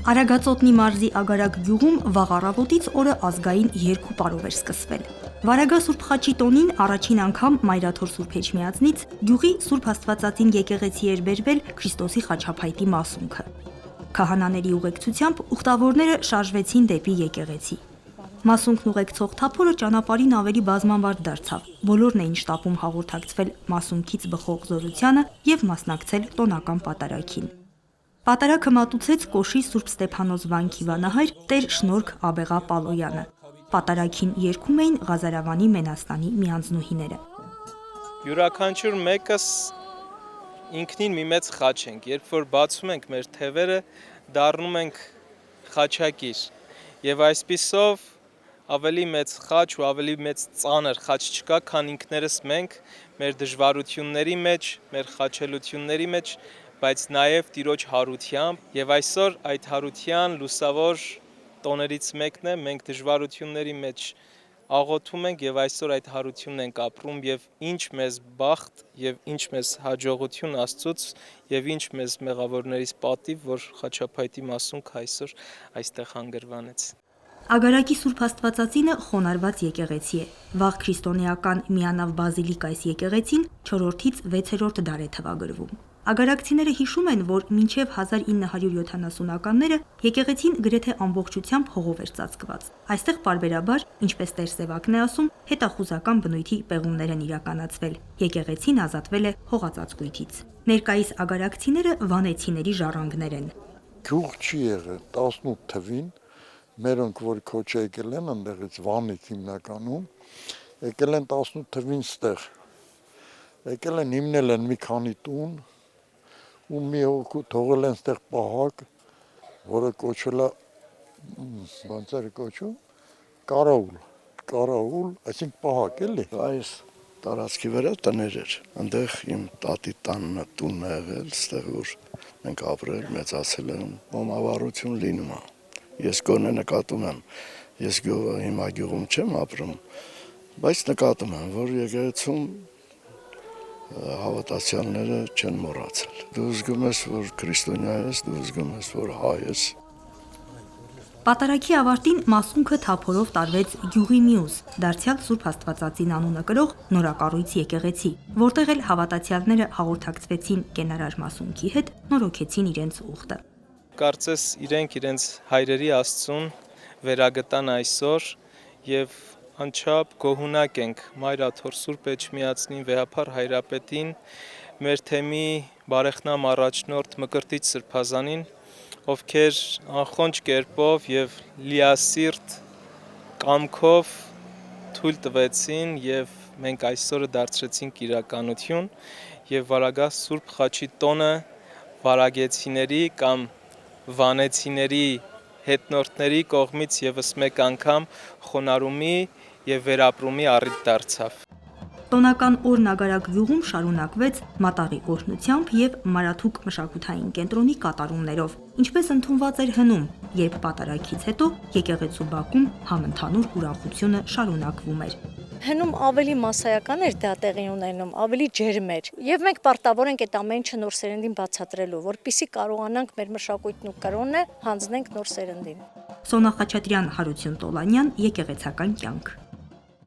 Արագածոտնի մարզի Ագարակ գյուղում վաղ առավոտից օրը ազգային երկու պարով էր սկսվել։ Վարագա Սուրբ Խաչի տոնին առաջին անգամ Մայրաթոր Սուրբ Էջմիածնից գյուղի Սուրբ Աստվածածին եկեղեցի էր բերվել Քրիստոսի խաչափայտի մասունքը։ Քահանաների ուղեկցությամբ ուխտավորները շարժվեցին դեպի եկեղեցի։ Մասունքն ուղեկցող թափորը ճանապարհին ավելի բազմանվար դարձավ։ Բոլորն էին շտապում հաղորդակցվել մասունքից բխող զորությանը եւ մասնակցել տոնական պատարագին։ Պատարագը մատուցեց Կոշի Սուրբ Ստեփանոս վանքի վանահայր Տեր Շնորհք Աբեղա Պալոյանը։ Պատարագին երգում էին Ղազարավանի Մենաստանի միանձնուհիները։ Յուրաքանչյուր մեկս ինքնին մի մեծ խաչ ենք, երբ որ բացում ենք մեր թևերը, դառնում ենք խաչակիր։ Եվ այսպիսով ավելի մեծ խաչ ու ավելի մեծ ծանր խաչ չկա, քան ինքներս մենք մեր դժվարությունների մեջ, մեր խաչելությունների մեջ, բայց նաև Տիրոջ հարությամբ, եւ այսօր այդ հարության լուսավոր տոներից մեկն է, մենք դժվարությունների մեջ աղոթում ենք եւ այսօր այդ հարությունն ենք ապրում եւ ինչ մեզ բախտ եւ ինչ մեզ հաջողություն Աստծուց եւ ինչ մեզ մեղավորներից պատիվ, որ խաչափայտի մասունքը այսօր այստեղ հանգրվանեց։ Ագարակի Սուրբ Աստվածածինը խոնարհված եկեղեցի է։ Վաղ քրիստոնեական միանավ բազիլիկա այս եկեղեցին 4-ից 6-րդ դար է թվագրվում։ Ագարակցիները հիշում են, որ մինչև 1970-ականները եկեղեցին գրեթե ամբողջությամբ հողով էր ծածկված։ Այստեղ պարբերաբար, ինչպես Տեր Սևակն է ասում, հետախուզական բնույթի պեղումներ են իրականացվել։ Եկեղեցին ազատվել է հողածածկույթից։ Ներկայիս ագարակցիները վանեցիների ժառանգներ են։ Գյուղ չի եղել 18 թվին, մերոնք որ քոչ եկել են այնտեղից Վանից հիմնականում, եկել են 18 թվին ստեղ։ Եկել են հիմնել են մի քանի տուն, ու մի հոգու թողել են ստեղ պահակ, որը կոչվել է ոնց էր կոչում կարաուլ, այսինքն պահակ էլի։ Այս տարածքի վրա տներ էր, այնտեղ իմ տատի տանն տունն է եղել, ստեղ որ մենք ապրել, մեծացել եմ, ողջավարություն լինում է։ Ես գոնե նկատում եմ, ես հիմա գյուղում չեմ ապրում, բայց նկատում եմ, որ եկեղեցում հավատացյալները չեն մոռացել։ Դու զգում ես, որ քրիստոնյա ես, դու զգում ես, որ հայ ես։ Պատարագի ավարտին մասունքը թափորով տարվեց գյուղի մյուս, դարձյալ Սուրբ Աստվածածին անունը կրող նորակառույց եկեղեցի, որտեղ էլ հավատացյալները հաղորդակցվեցին կենարար մասունքի հետ, նորոգեցին իրենց ուխտը։ Կարծես իրենց հայրերի Աստծուն վերագտան այսօր եւ անչափ գոհունակ ենք Մայրաթոր Սուրբ Էջմիածնին վեհափառ հայրապետին, մեր թեմի բարեխնամ առաջնորդ Մկրտիչ Սրբազանին, ովքեր անխոնջ կերպով եւ լիասիրտ կամքով թույլ տվեցին եւ մենք այսօրը դարձրեցինք իրականություն եւ Վարագա Սուրբ Խաչի տոնը վարագեցիների կամ վանեցիների հետնորդների կողմից եւս մեկ անգամ խոնարհումի եւ վերապրումի առիթ դարձավ։ Տոնական օրն Ագարակ գյուղում շարունակվեց մատաղի օրհնությամբ եւ Մարաթուկ մշակութային կենտրոնի կատարումներով, ինչպես ընդունված էր հնում, երբ պատարագից հետո եկեղեցու բակում համընդհանուր ուրախությունը շարունակվում էր։ Հնում ավելի մասսայական էր դա տեղի ունենում, ավելի ջերմ էր։ Եվ մենք պարտավոր ենք այդ ամեն ինչը նոր սերնդին բացատրելու, որպեսզի կարողանանք մեր մշակույթն ու կրոնը հանձնենք նոր սերնդին։ Սոնա Խաչատրյան, Հարություն Տոլանյան, եկեղեցական կյանք։